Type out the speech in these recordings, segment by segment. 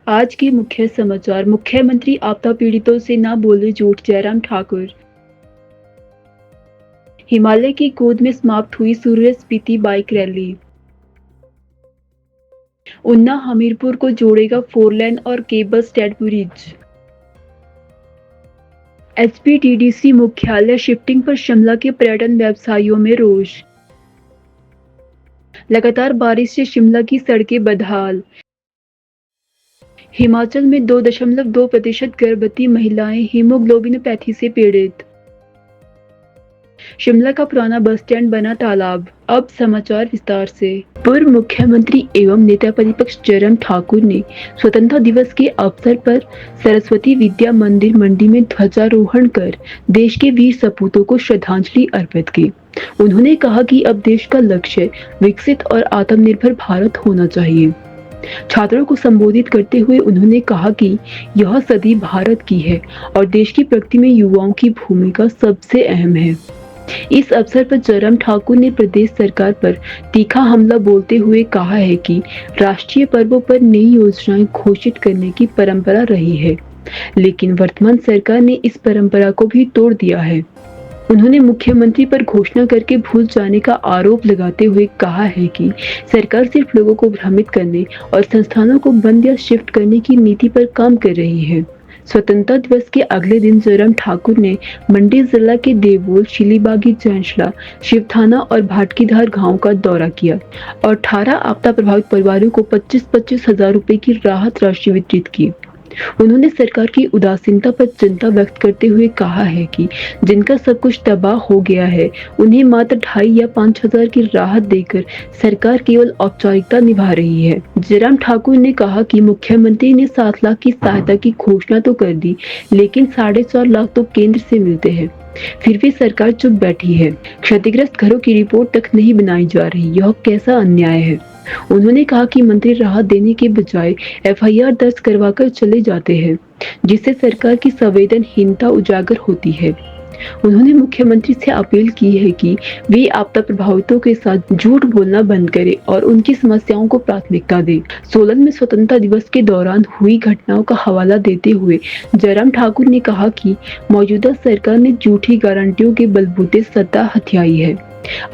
आज के मुख्य समाचार। मुख्यमंत्री आपदा पीड़ितों से ना बोले झूठ, जयराम ठाकुर। हिमालय की गोद में समाप्त हुई सूर्य स्पीति बाइक रैली। उन्ना हमीरपुर को जोड़ेगा 4 लेन और केबल स्टैंड ब्रिज। एचपीटीडीसी मुख्यालय शिफ्टिंग पर शिमला के पर्यटन व्यवसायियों में रोष। लगातार बारिश से शिमला की सड़कें बदहाल। हिमाचल में 2.2% गर्भवती महिलाएं हीमोग्लोबिनोपैथी से पीड़ित। शिमला का पुराना बस स्टैंड बना तालाब। अब समाचार विस्तार से। पूर्व मुख्यमंत्री एवं नेता प्रतिपक्ष जयराम ठाकुर ने स्वतंत्रता दिवस के अवसर पर सरस्वती विद्या मंदिर मंडी में ध्वजारोहण कर देश के वीर सपूतों को श्रद्धांजलि अर्पित की। उन्होंने कहा कि अब देश का लक्ष्य विकसित और आत्मनिर्भर भारत होना चाहिए। छात्रों को संबोधित करते हुए उन्होंने कहा कि यह सदी भारत की है और देश की प्रगति में युवाओं की भूमिका सबसे अहम है। इस अवसर पर जयराम ठाकुर ने प्रदेश सरकार पर तीखा हमला बोलते हुए कहा है कि राष्ट्रीय पर्वों पर नई योजनाएं घोषित करने की परंपरा रही है, लेकिन वर्तमान सरकार ने इस परंपरा को भी तोड़ दिया है। उन्होंने मुख्यमंत्री पर घोषणा करके भूल जाने का आरोप लगाते हुए कहा है कि सरकार सिर्फ लोगों को भ्रमित करने और संस्थानों को बंद या शिफ्ट करने की नीति पर काम कर रही है। स्वतंत्रता दिवस के अगले दिन जयराम ठाकुर ने मंडी जिला के देवोल, शिलीबागी, जैंसला, शिवथाना और भाटकीधार गांव का दौरा किया और 18 आपदा प्रभावित परिवारों को 25-25 हजार रुपए की राहत राशि वितरित की। उन्होंने सरकार की उदासीनता पर चिंता व्यक्त करते हुए कहा है कि जिनका सब कुछ तबाह हो गया है, उन्हें मात्र 2.5 या 5 हजार की राहत देकर सरकार केवल औपचारिकता निभा रही है। जयराम ठाकुर ने कहा कि मुख्यमंत्री ने 7 लाख की सहायता की घोषणा तो कर दी, लेकिन 4.5 लाख तो केंद्र से मिलते हैं, फिर भी सरकार चुप बैठी है। क्षतिग्रस्त घरों की रिपोर्ट तक नहीं बनाई जा रही, यह कैसा अन्याय है। उन्होंने कहा कि मंत्री राहत देने के बजाय एफआईआर दर्ज करवाकर चले जाते हैं, जिससे सरकार की संवेदनहीनता उजागर होती है। उन्होंने मुख्यमंत्री से अपील की है कि वे आपदा प्रभावितों के साथ झूठ बोलना बंद करें और उनकी समस्याओं को प्राथमिकता दें। सोलन में स्वतंत्रता दिवस के दौरान हुई घटनाओं का हवाला देते हुए जयराम ठाकुर ने कहा कि मौजूदा सरकार ने झूठी गारंटियों के बलबूते सत्ता हथियाई है।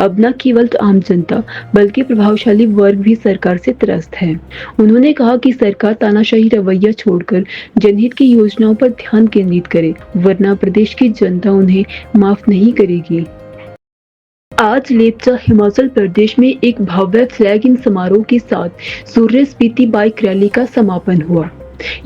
अब न केवल आम जनता बल्कि प्रभावशाली वर्ग भी सरकार से त्रस्त है। उन्होंने कहा कि सरकार तानाशाही रवैया छोड़कर जनहित की योजनाओं पर ध्यान केंद्रित करे, वरना प्रदेश की जनता उन्हें माफ नहीं करेगी। आज लेप्चा, हिमाचल प्रदेश में एक भव्य फ्लैग इन समारोह के साथ सूर्य स्पीति बाइक रैली का समापन हुआ।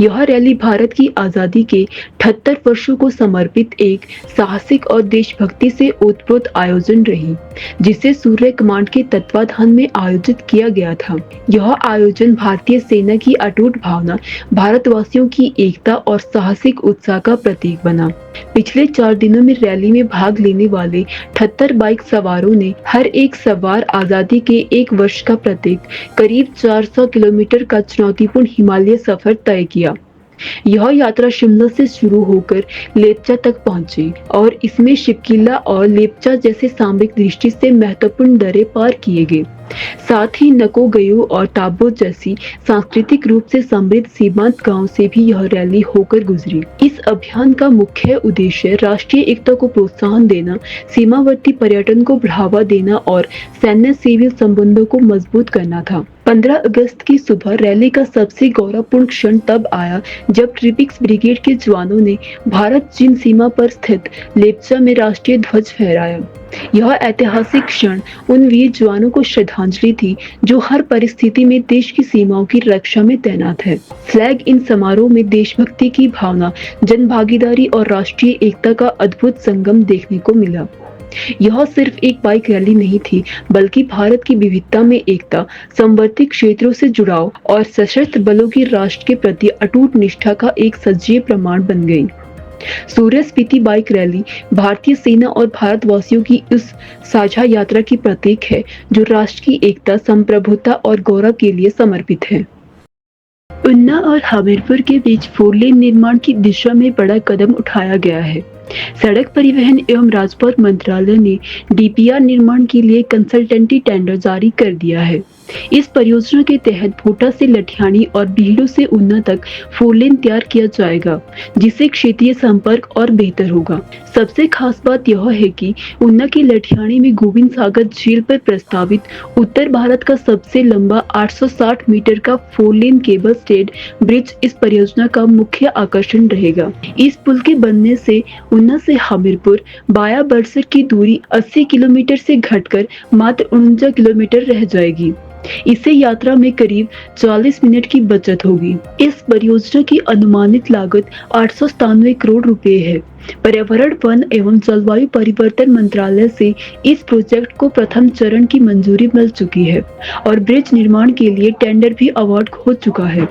यह रैली भारत की आजादी के 78 वर्षों को समर्पित एक साहसिक और देशभक्ति से ओतप्रोत आयोजन रही, जिसे सूर्य कमांड के तत्वाधान में आयोजित किया गया था। यह आयोजन भारतीय सेना की अटूट भावना, भारतवासियों की एकता और साहसिक उत्साह का प्रतीक बना। पिछले 4 दिनों में रैली में भाग लेने वाले 78 बाइक सवारों ने हर एक सवार आजादी के 1 वर्ष का प्रतीक करीब 400 किलोमीटर का चुनौतीपूर्ण हिमालय सफर तय किया। यह यात्रा शिमला से शुरू होकर लेप्चा तक पहुंची और इसमें शिपकिला और लेप्चा जैसे सामरिक दृष्टि से महत्वपूर्ण दर्रे पार किए गए। साथ ही नको, गयो और टाबो जैसी सांस्कृतिक रूप से समृद्ध सीमांत गांव से भी यह रैली होकर गुजरी। इस अभियान का मुख्य उद्देश्य राष्ट्रीय एकता को प्रोत्साहन देना, सीमावर्ती पर्यटन को बढ़ावा देना और सैन्य सिविल संबंधों को मजबूत करना था। 15 अगस्त की सुबह रैली का सबसे गौरवपूर्ण क्षण तब आया जब ट्रिपिक्स ब्रिगेड के जवानों ने भारत चीन सीमा पर स्थित लेप्चा में राष्ट्रीय ध्वज फहराया। यह ऐतिहासिक क्षण उन वीर जवानों को श्रद्धांजलि थी जो हर परिस्थिति में देश की सीमाओं की रक्षा में तैनात है। फ्लैग इन समारोह में देशभक्ति की भावना, जन भागीदारी और राष्ट्रीय एकता का अद्भुत संगम देखने को मिला। यह सिर्फ एक बाइक रैली नहीं थी, बल्कि भारत की विविधता में एकता, समवर्ती क्षेत्रों से जुड़ाव और सशस्त्र बलों की राष्ट्र के प्रति अटूट निष्ठा का एक सजीव प्रमाण बन गई। सूर्य स्पीति बाइक रैली भारतीय सेना और भारतवासियों की उस साझा यात्रा की प्रतीक है जो राष्ट्र की एकता, संप्रभुता और गौरव के लिए समर्पित है। उन्ना और हमीरपुर के बीच 4 लेन निर्माण की दिशा में बड़ा कदम उठाया गया है। सड़क परिवहन एवं राजपथ मंत्रालय ने डीपीआर निर्माण के लिए कंसल्टेंटी टेंडर जारी कर दिया है। इस परियोजना के तहत भोटा से लठियानी और बीहड़ू से ऊना तक 4 लेन तैयार किया जाएगा, जिससे क्षेत्रीय संपर्क और बेहतर होगा। सबसे खास बात यह है कि ऊना की लठियानी में गोविंद सागर झील पर प्रस्तावित उत्तर भारत का सबसे लंबा 860 मीटर का 4 लेन केबल स्टेड ब्रिज इस परियोजना का मुख्य आकर्षण रहेगा। इस पुल के बनने से ऊना से हमीरपुर वाया बड़सर की दूरी 80 किलोमीटर से घटकर मात्र 49 किलोमीटर रह जाएगी। इससे यात्रा में करीब 40 मिनट की बचत होगी। इस परियोजना की अनुमानित लागत 897 करोड़ रुपए है। पर्यावरण, वन एवं जलवायु परिवर्तन मंत्रालय से इस प्रोजेक्ट को प्रथम चरण की मंजूरी मिल चुकी है और ब्रिज निर्माण के लिए टेंडर भी अवार्ड हो चुका है।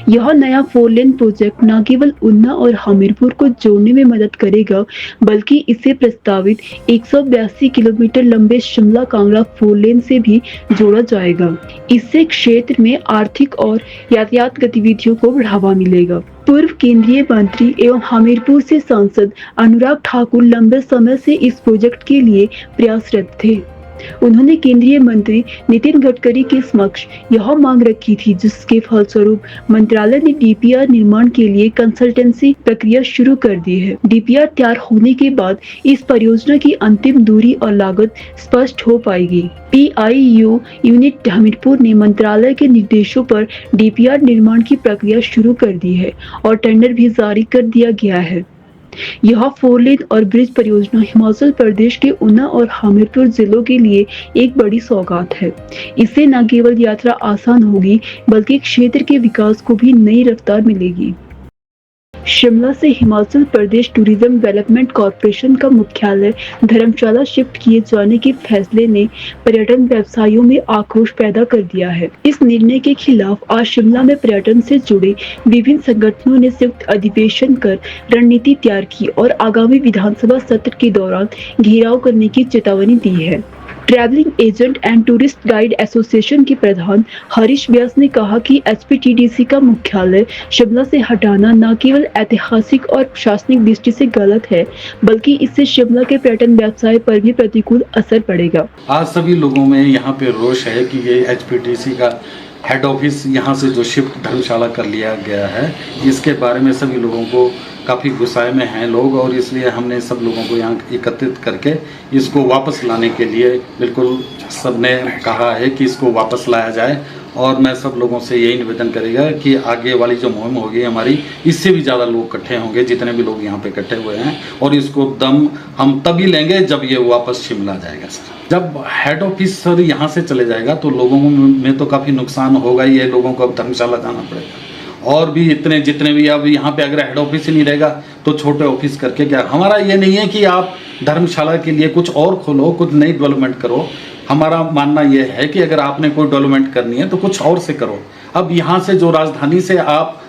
यह नया 4 लेन प्रोजेक्ट न केवल ऊना और हमीरपुर को जोड़ने में मदद करेगा, बल्कि इसे प्रस्तावित 182 किलोमीटर लंबे शिमला कांगड़ा 4 लेन से भी जोड़ा जाएगा। इससे क्षेत्र में आर्थिक और यातायात गतिविधियों को बढ़ावा मिलेगा। पूर्व केंद्रीय मंत्री एवं हमीरपुर से सांसद अनुराग ठाकुर लंबे समय से इस प्रोजेक्ट के लिए प्रयासरत थे। उन्होंने केंद्रीय मंत्री नितिन गडकरी के समक्ष यह मांग रखी थी, जिसके फलस्वरूप मंत्रालय ने डीपीआर निर्माण के लिए कंसल्टेंसी प्रक्रिया शुरू कर दी है। डीपीआर तैयार होने के बाद इस परियोजना की अंतिम दूरी और लागत स्पष्ट हो पाएगी। पीआईयू यूनिट हमीरपुर ने मंत्रालय के निर्देशों पर डीपीआर निर्माण की प्रक्रिया शुरू कर दी है और टेंडर भी जारी कर दिया गया है। यह 4 लेन और ब्रिज परियोजना हिमाचल प्रदेश के ऊना और हमीरपुर जिलों के लिए एक बड़ी सौगात है। इससे न केवल यात्रा आसान होगी, बल्कि क्षेत्र के विकास को भी नई रफ्तार मिलेगी। शिमला से Himachal Pradesh tourism development corporation का मुख्यालय धर्मशाला शिफ्ट किए जाने के फैसले ने पर्यटन व्यवसायियों में आक्रोश पैदा कर दिया है। इस निर्णय के खिलाफ आज शिमला में पर्यटन से जुड़े विभिन्न संगठनों ने संयुक्त अधिवेशन कर रणनीति तैयार की और आगामी विधानसभा सत्र के दौरान घेराव करने की चेतावनी दी है। Travelling agent and tourist guide association के प्रधान हरीश व्यास ने कहा कि एचपीटीडीसी का मुख्यालय शिमला से हटाना न केवल ऐतिहासिक और प्रशासनिक दृष्टि से गलत है, बल्कि इससे शिमला के पर्यटन व्यवसाय पर भी प्रतिकूल असर पड़ेगा। आज सभी लोगों में यहाँ पे रोष है कि ये एचपीटीसी का हेड ऑफिस यहाँ से जो शिफ्ट धर्मशाला कर लिया गया है, इसके बारे में सभी लोगों को काफ़ी गुस्साए में हैं लोग, और इसलिए हमने सब लोगों को यहाँ एकत्रित करके इसको वापस लाने के लिए बिल्कुल सबने कहा है कि इसको वापस लाया जाए। और मैं सब लोगों से यही निवेदन करेगा कि आगे वाली जो मुहिम होगी हमारी, इससे भी ज़्यादा लोग इकट्ठे होंगे, जितने भी लोग यहाँ पे इकट्ठे हुए हैं, और इसको दम हम तभी लेंगे जब ये वापस शिमला जाएगा। सर, जब हेड ऑफिस सर यहाँ से चले जाएगा तो लोगों में तो काफ़ी नुकसान होगा ही है। लोगों को अब धर्मशाला जाना पड़ेगा, और भी इतने जितने भी अब यहाँ पे अगर हेड ऑफिस ही नहीं रहेगा तो छोटे ऑफिस करके क्या। हमारा ये नहीं है कि आप धर्मशाला के लिए कुछ और खोलो, कुछ नई डेवलपमेंट करो। हमारा मानना यह है कि अगर आपने कोई डेवलपमेंट करनी है तो कुछ और से करो। अब यहाँ से जो राजधानी से आप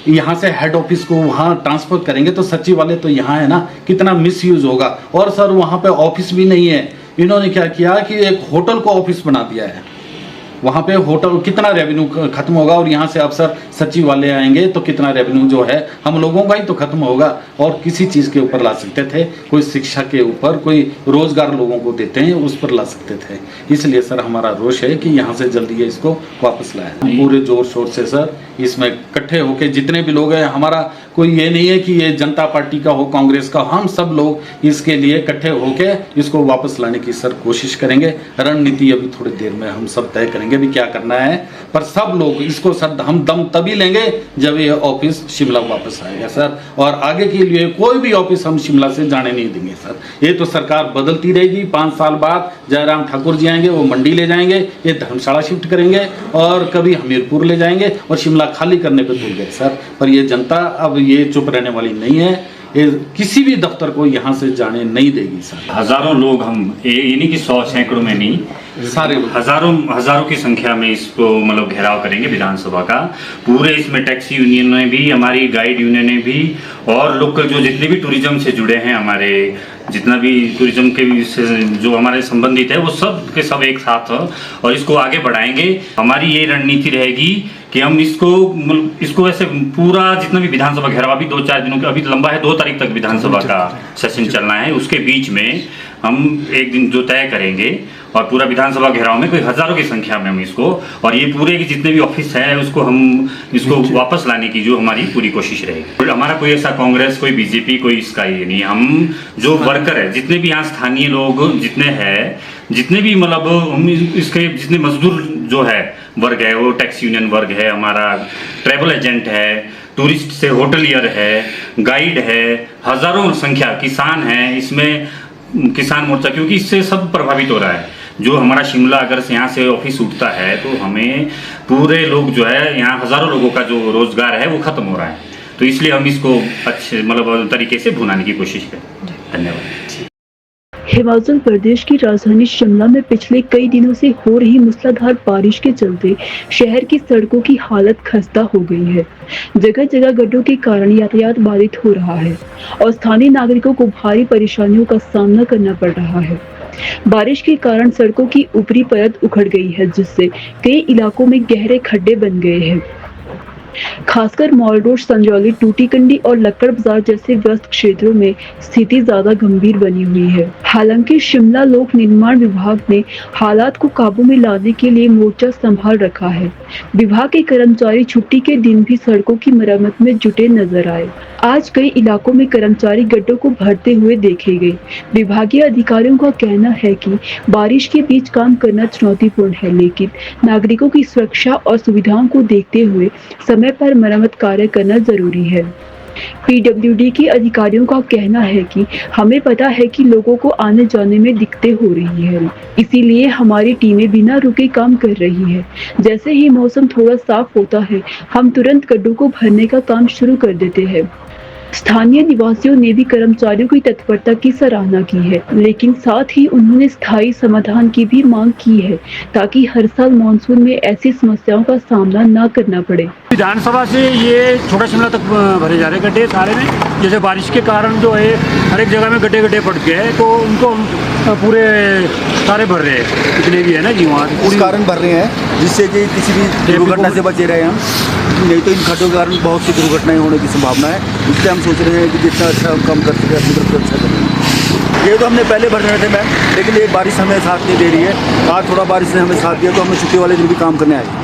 यहाँ से हेड ऑफिस को वहाँ ट्रांसफर करेंगे तो सचिव वाले तो यहाँ है ना, कितना मिसयूज होगा। और सर वहाँ पे ऑफिस भी नहीं है। इन्होंने क्या किया कि एक होटल को ऑफिस बना दिया है। वहाँ पे होटल, कितना रेवेन्यू खत्म होगा। और यहाँ से अफसर सचिव वाले आएंगे तो कितना रेवेन्यू जो है हम लोगों का ही तो खत्म होगा। और किसी चीज़ के ऊपर ला सकते थे, कोई शिक्षा के ऊपर, कोई रोजगार लोगों को देते हैं उस पर ला सकते थे। इसलिए सर हमारा रोष है कि यहाँ से जल्दी ये इसको वापस लाया। पूरे जोर शोर से सर इसमें इकट्ठे होके जितने भी लोग हैं, हमारा कोई ये नहीं है कि ये जनता पार्टी का हो, कांग्रेस का, हम सब लोग इसके लिए इकट्ठे होके इसको वापस लाने की सर कोशिश करेंगे। रणनीति अभी थोड़ी देर में हम सब तय करेंगे भी क्या करना है, पर सब लोग इसको सर हम दम तभी लेंगे जब ये ऑफिस शिमला वापस आएगा सर। और आगे के लिए कोई भी ऑफिस हम शिमला से जाने नहीं देंगे सर। ये तो सरकार बदलती रहेगी। 5 साल बाद जयराम ठाकुर जी आएंगे, वो मंडी ले जाएंगे, ये धर्मशाला शिफ्ट करेंगे, और कभी हमीरपुर ले जाएंगे, और शिमला खाली करने पे तुल गए सर। पर ये जनता अब ये चुप रहने वाली नहीं है। ये किसी भी दफ्तर को यहाँ से जाने नहीं देगी सर। हजारों लोग, हम ये नहीं कि 100 सैकड़ों में नहीं, सारे लोग हजारों की संख्या में इसको मतलब घेराव करेंगे विधानसभा का। पूरे इसमें टैक्सी यूनियन ने भी, हमारी गाइड यूनियन ने भी, और लोकल जो जितने भी टूरिज्म से जुड़े हैं, हमारे जितना भी टूरिज्म के जो हमारे संबंधित है, वो सब के सब एक साथ और इसको आगे बढ़ाएंगे। हमारी ये रणनीति रहेगी कि हम इसको ऐसे पूरा जितना भी विधानसभा घेराव, अभी 2-4 दिनों के, अभी लंबा है, 2 तारीख तक विधानसभा का सेशन चलना है। उसके बीच में हम एक दिन जो तय करेंगे और पूरा विधानसभा घेराव में कोई हजारों की संख्या में हम इसको, और ये पूरे के जितने भी ऑफिस है उसको हम इसको वापस लाने की जो हमारी पूरी कोशिश रहेगी। हमारा कोई ऐसा कांग्रेस, कोई बीजेपी, कोई इसका ये नहीं। हम जो वर्कर है, जितने भी यहाँ स्थानीय लोग जितने हैं, जितने भी मतलब हम इसके जितने मजदूर जो है वर्ग है, वो टैक्स यूनियन वर्ग है, हमारा ट्रैवल एजेंट है, टूरिस्ट से होटलियर है, गाइड है, हजारों संख्या किसान है, इसमें किसान मोर्चा, क्योंकि इससे सब प्रभावित हो रहा है। जो हमारा शिमला अगर से यहाँ से ऑफिस उठता है तो हमें पूरे लोग जो है यहाँ हजारों लोगों का जो रोजगार है वो खत्म हो रहा है। तो इसलिए हम इसको अच्छे मतलब तरीके से भुनाने की कोशिश करें। धन्यवाद। हिमाचल प्रदेश की राजधानी शिमला में पिछले कई दिनों से हो रही मूसलाधार बारिश के चलते शहर की सड़कों की हालत खस्ता हो गई है। जगह जगह गड्ढों के कारण यातायात बाधित हो रहा है और स्थानीय नागरिकों को भारी परेशानियों का सामना करना पड़ रहा है। बारिश के कारण सड़कों की ऊपरी परत उखड़ गई है, जिससे कई इलाकों में गहरे खड्डे बन गए हैं। खासकर मॉल रोड, संजौली, टूटीकंडी और लक्कड़ बाजार जैसे व्यस्त क्षेत्रों में स्थिति ज्यादा गंभीर बनी हुई है। हालांकि शिमला लोक निर्माण विभाग ने हालात को काबू में लाने के लिए मोर्चा संभाल रखा है। विभाग के कर्मचारी छुट्टी के दिन भी सड़कों की मरम्मत में जुटे नजर आए। आज कई इलाकों में कर्मचारी गड्ढों को भरते हुए देखे गए। विभागीय अधिकारियों का कहना है कि बारिश के बीच काम करना चुनौतीपूर्ण है, लेकिन नागरिकों की सुरक्षा और सुविधाओं को देखते हुए समय पर मरम्मत कार्य करना जरूरी है। पीडब्ल्यूडी के अधिकारियों का कहना है कि हमें पता है कि लोगों को आने जाने में दिक्कतें हो रही है, इसीलिए हमारी टीमें बिना रुके काम कर रही है। जैसे ही मौसम थोड़ा साफ होता है, हम तुरंत गड्ढों को भरने का काम शुरू कर देते हैं। स्थानीय निवासियों ने भी कर्मचारियों की तत्परता की सराहना की है, लेकिन साथ ही उन्होंने स्थायी समाधान की भी मांग की है, ताकि हर साल मानसून में ऐसी समस्याओं का सामना न करना पड़े। विधानसभा से ये छोटा शिमला तक भरे जा रहे गड्ढे सारे में, जैसे बारिश के कारण जो है हर एक जगह में गड्ढे गड्ढे पड़ गए हैं, तो उनको हम पूरे सारे भर रहे हैं, जितने भी है ना जी वहाँ उस कारण भर रहे हैं जिससे कि किसी भी दुर्घटना से बचे रहे हम। नहीं तो इन खड्डों के कारण बहुत सी दुर्घटनाएं होने की संभावना है, इसलिए हम सोच रहे हैं कि जितना अच्छा हम कम कर सके अपनी तरफ से अच्छा करें। ये तो हमने पहले भर रहे थे मैम, लेकिन ये बारिश हमें साथ नहीं दे रही है। आज थोड़ा बारिश ने हमें साथ दिया तो हमने छुट्टी वाले दिन भी काम करने आए।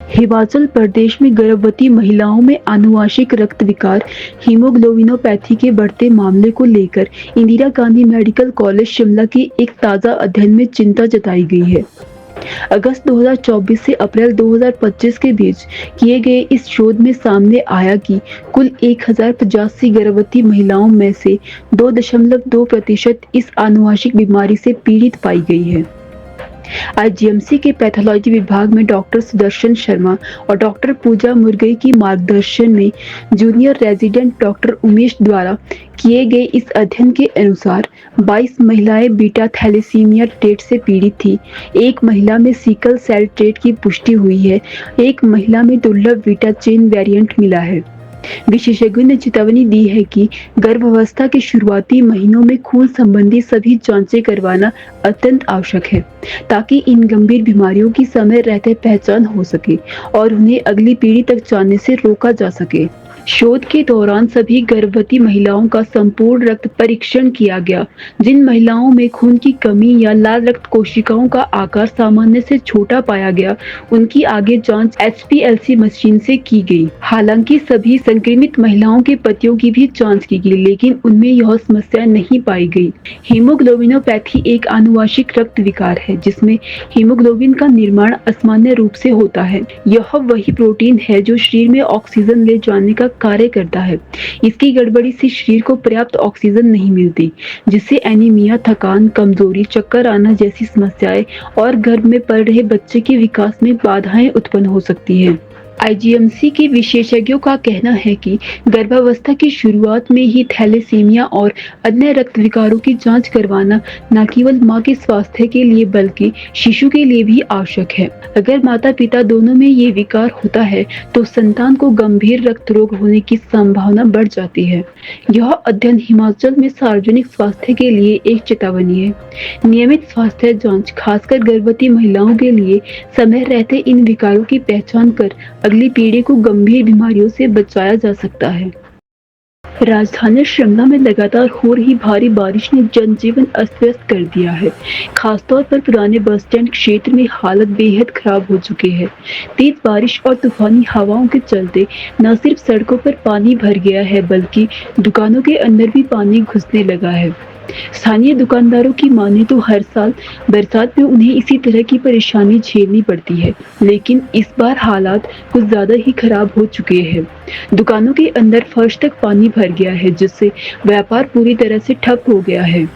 हिमाचल प्रदेश में गर्भवती महिलाओं में आनुवांशिक रक्त विकार हीमोग्लोबिनोपैथी के बढ़ते मामले को लेकर इंदिरा गांधी मेडिकल कॉलेज शिमला के एक ताजा अध्ययन में चिंता जताई गई है। अगस्त 2024 से अप्रैल 2025 के बीच किए गए इस शोध में सामने आया कि कुल 1085 गर्भवती महिलाओं में से 2.2% इस आनुवांशिक बीमारी से पीड़ित पाई गई है। आईजीएमसी के पैथोलॉजी विभाग में डॉक्टर सुदर्शन शर्मा और डॉक्टर पूजा मुर्गई की मार्गदर्शन में जूनियर रेजिडेंट डॉक्टर उमेश द्वारा किए गए इस अध्ययन के अनुसार 22 महिलाएं बीटा थैलेसीमिया ट्रेट से पीड़ित थी। एक महिला में सिकल सेल ट्रेट की पुष्टि हुई है। एक महिला में दुर्लभ बीटा चेन वेरिएंट मिला है। विशेषज्ञों ने चेतावनी दी है कि गर्भावस्था के शुरुआती महीनों में खून संबंधी सभी जांचें करवाना अत्यंत आवश्यक है, ताकि इन गंभीर बीमारियों की समय रहते पहचान हो सके और उन्हें अगली पीढ़ी तक जाने से रोका जा सके। शोध के दौरान सभी गर्भवती महिलाओं का संपूर्ण रक्त परीक्षण किया गया। जिन महिलाओं में खून की कमी या लाल रक्त कोशिकाओं का आकार सामान्य से छोटा पाया गया, उनकी आगे जांच HPLC मशीन से की गई। हालांकि सभी संक्रमित महिलाओं के पतियों की भी जांच की गई, लेकिन उनमें यह समस्या नहीं पाई गई। हीमोग्लोबिनोपैथी एक आनुवांशिक रक्त विकार है जिसमें हीमोग्लोबिन का निर्माण असामान्य रूप से होता है। यह वही प्रोटीन है जो शरीर में ऑक्सीजन ले जाने का कार्य करता है। इसकी गड़बड़ी से शरीर को पर्याप्त ऑक्सीजन नहीं मिलती, जिससे एनीमिया, थकान, कमजोरी, चक्कर आना जैसी समस्याएं और गर्भ में पल रहे बच्चे के विकास में बाधाएं उत्पन्न हो सकती है। आईजीएमसी के विशेषज्ञों का कहना है कि गर्भावस्था की शुरुआत में ही थैलेसीमिया और अन्य रक्त विकारों की जांच करवाना न केवल मां के स्वास्थ्य के लिए बल्कि शिशु के लिए भी आवश्यक है। अगर माता पिता दोनों में ये विकार होता है तो संतान को गंभीर रक्त रोग होने की संभावना बढ़ जाती है। यह अध्ययन हिमाचल में सार्वजनिक स्वास्थ्य के लिए एक चेतावनी है। नियमित स्वास्थ्य जांच खासकर गर्भवती महिलाओं के लिए समय रहते इन विकारों की पहचान कर अगली पीढ़ी को गंभीर बीमारियों से बचाया जा सकता है। राजधानी शिमला में लगातार हो रही भारी बारिश ने जनजीवन अस्त व्यस्त कर दिया है। खासतौर पर पुराने बस स्टैंड क्षेत्र में हालत बेहद खराब हो चुकी है। तेज बारिश और तूफानी हवाओं के चलते न सिर्फ सड़कों पर पानी भर गया है बल्कि दुकानों के अंदर भी पानी घुसने लगा है। स्थानीय दुकानदारों की माने तो हर साल बरसात में उन्हें इसी तरह की परेशानी झेलनी पड़ती है, लेकिन इस बार हालात कुछ ज्यादा ही खराब हो चुके हैं। दुकानों के अंदर फर्श तक पानी भर गया है, जिससे व्यापार पूरी तरह से ठप हो गया है।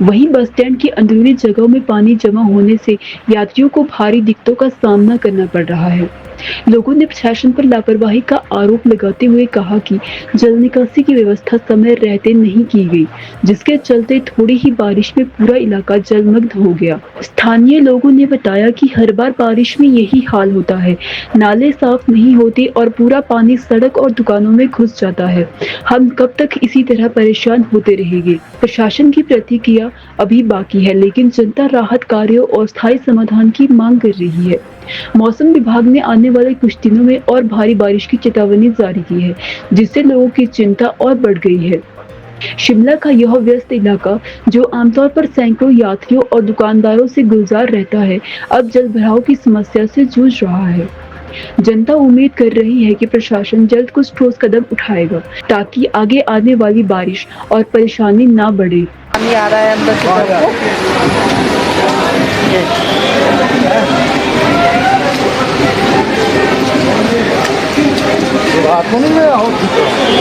वहीं बस स्टैंड की अंदरूनी जगहों में पानी जमा होने से यात्रियों को भारी दिक्कतों का सामना करना पड़ रहा है। लोगों ने प्रशासन पर लापरवाही का आरोप लगाते हुए कहा कि जल निकासी की व्यवस्था समय रहते नहीं की गई, जिसके चलते थोड़ी ही बारिश में पूरा इलाका जलमग्न हो गया। स्थानीय लोगों ने बताया कि हर बार बारिश में यही हाल होता है, नाले साफ नहीं होते और पूरा पानी सड़क और दुकानों में घुस जाता है। हम कब तक इसी तरह परेशान होते रहेंगे? प्रशासन की प्रतिक्रिया अभी बाकी है, लेकिन जनता राहत कार्यों और स्थायी समाधान की मांग कर रही है। मौसम विभाग ने आने वाले कुछ दिनों में और भारी बारिश की चेतावनी जारी की है, जिससे लोगों की चिंता और बढ़ गई है। शिमला का यह व्यस्त इलाका, जो आमतौर पर सैकड़ों यात्रियों और दुकानदारों से गुलजार रहता है, अब जल भराव की समस्या से जूझ रहा है। जनता उम्मीद कर रही है कि प्रशासन जल्द कुछ ठोस कदम उठाएगा ताकि आगे आने वाली बारिश और परेशानी ना बढ़े। पानी आ रहा है अंदर की तरफ को।